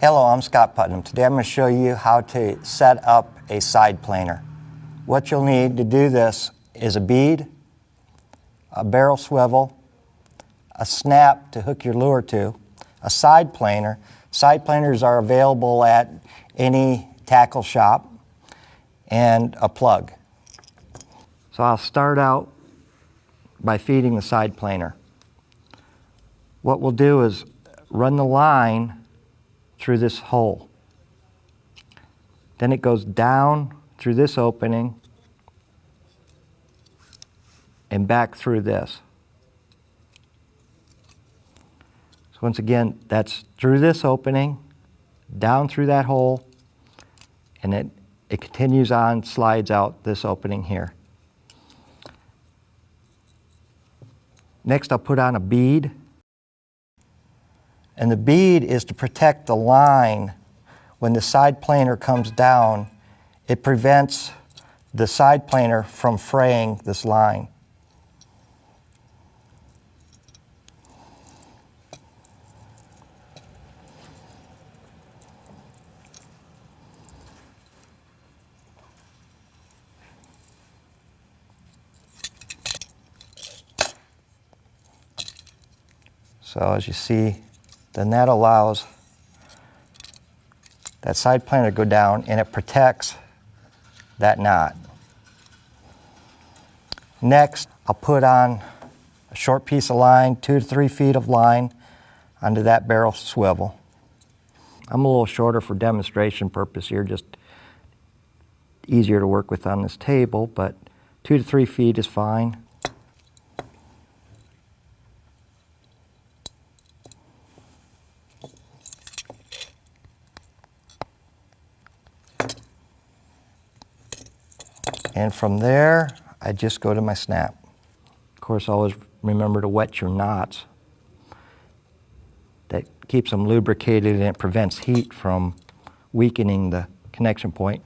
Hello, I'm Scott Putnam. Today I'm going to show you how to set up a side planer. What you'll need to do this is a bead, a barrel swivel, a snap to hook your lure to, a side planer. Side planers are available at any tackle shop, and a plug. So I'll start out by feeding the side planer. What we'll do is run the line through this hole. Then it goes down through this opening and back through this. So once again, that's through this opening, down through that hole, and it continues on, slides out this opening here. Next, I'll put on a bead. And the bead is to protect the line when the side planer comes down. It prevents the side planer from fraying this line. So as you see, then that allows that side planer to go down, and it protects that knot. Next, I'll put on a short piece of line, 2 to 3 feet of line, onto that barrel swivel. I'm a little shorter for demonstration purpose here, just easier to work with on this table, but 2 to 3 feet is fine. And from there, I just go to my snap. Of course, always remember to wet your knots. That keeps them lubricated and it prevents heat from weakening the connection point.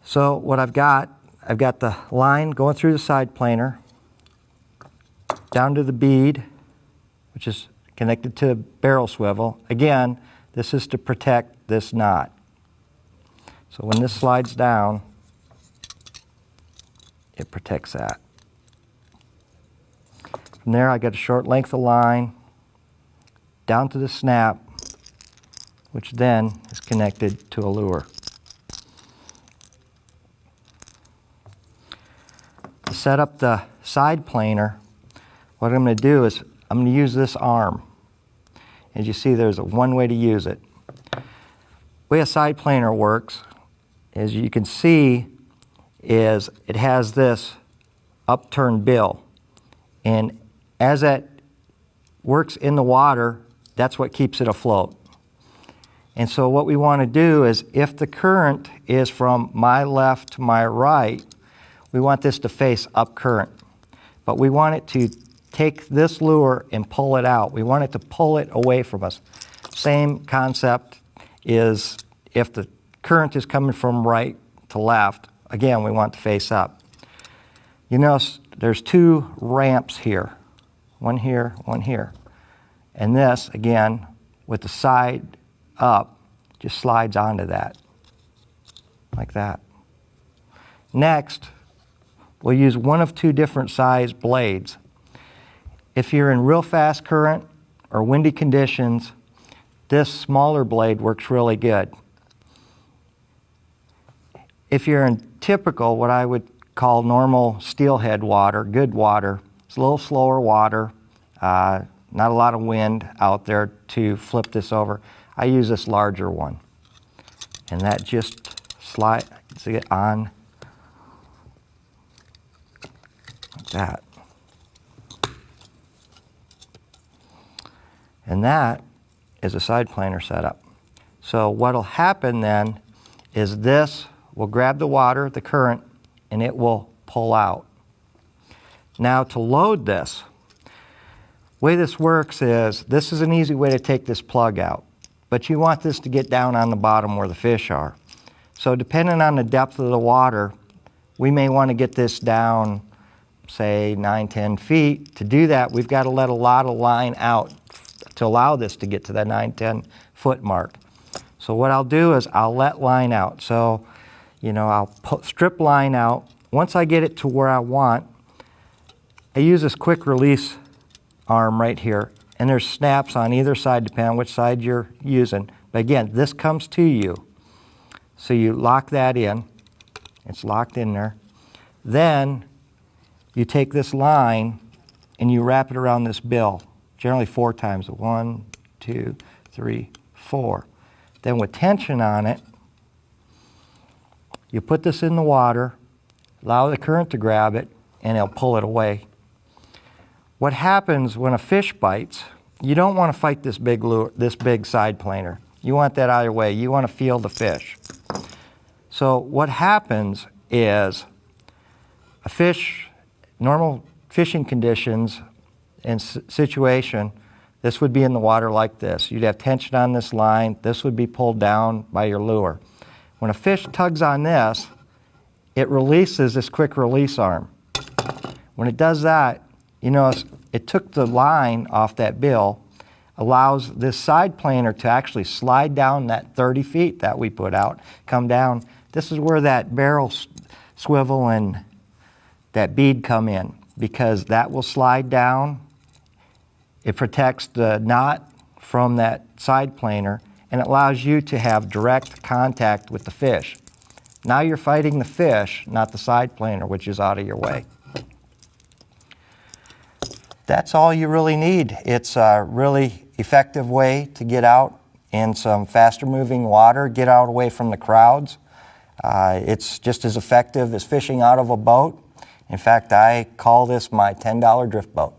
So what I've got the line going through the side planer, down to the bead, which is connected to a barrel swivel. Again, this is to protect this knot. So when this slides down, it protects that. From there, I get a short length of line down to the snap, which then is connected to a lure. To set up the side planer, what I'm going to do is I'm going to use this arm. As you see, there's one way to use it. The way a side planer works, as you can see, is it has this upturned bill, and as that works in the water, that's what keeps it afloat. And so what we want to do is, if the current is from my left to my right, we want this to face up current, but we want it to take this lure and pull it out. We want it to pull it away from us. Same concept is if the current is coming from right to left, again, we want to face up. You notice there's 2 ramps here. One here, one here. And this, again, with the side up, just slides onto that, like that. Next, we'll use one of 2 different size blades. If you're in real fast current or windy conditions, this smaller blade works really good. If you're in typical, what I would call normal steelhead water, good water, it's a little slower water, not a lot of wind out there to flip this over, I use this larger one. And that just slides it on like that. And that is a side planer setup. So what'll happen then is this will grab the water, the current, and it will pull out. Now to load this, the way this works is, this is an easy way to take this plug out, but you want this to get down on the bottom where the fish are. So depending on the depth of the water, we may want to get this down, say 9-10 feet. To do that, we've got to let a lot of line out to allow this to get to that 9-10 foot mark. So what I'll do is I'll let line out. So, I'll strip line out. Once I get it to where I want, I use this quick release arm right here. And there's snaps on either side depending on which side you're using. But again, this comes to you. So you lock that in. It's locked in there. Then you take this line and you wrap it around this bill, generally 4 times. 1, 2, 3, 4. Then with tension on it, you put this in the water, allow the current to grab it, and it'll pull it away. What happens when a fish bites, you don't want to fight this big lure, this big side planer. You want that out of your way. You want to feel the fish. So what happens is a fish, normal fishing conditions and situation, this would be in the water like this. You'd have tension on this line. This would be pulled down by your lure. When a fish tugs on this, it releases this quick release arm. When it does that, you notice it took the line off that bill, allows this side planer to actually slide down that 30 feet that we put out, come down. This is where that barrel swivel and that bead come in, because that will slide down. It protects the knot from that side planer, and it allows you to have direct contact with the fish. Now you're fighting the fish, not the side planer, which is out of your way. That's all you really need. It's a really effective way to get out in some faster moving water, get out away from the crowds. It's just as effective as fishing out of a boat. In fact, I call this my $10 drift boat.